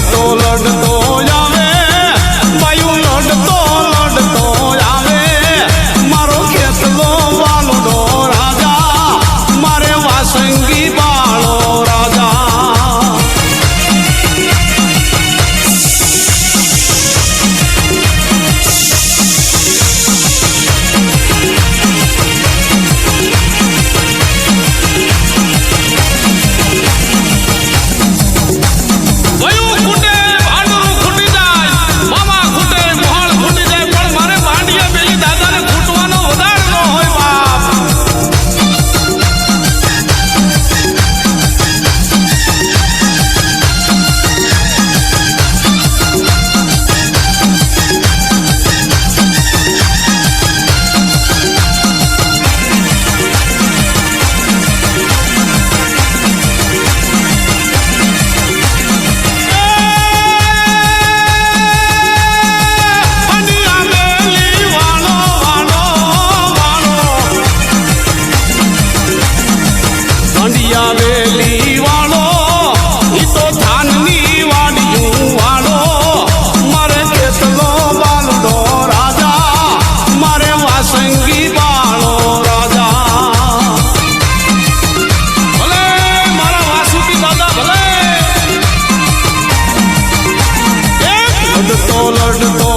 લડતો લડતો આવે બાયું લડતો લડતો આવે મારો ખેતલો વાલડો રાજા મારે વાસંગી બાળો રાજા વેલી વાળો ઈ તો ધાનની વાડિયું વાળો મારે ખેતલો બાલડો રાજા મારે વાસંગી બાળો રાજા ભલે મારા વાસુકી દાદા ભલે લડતો લડતો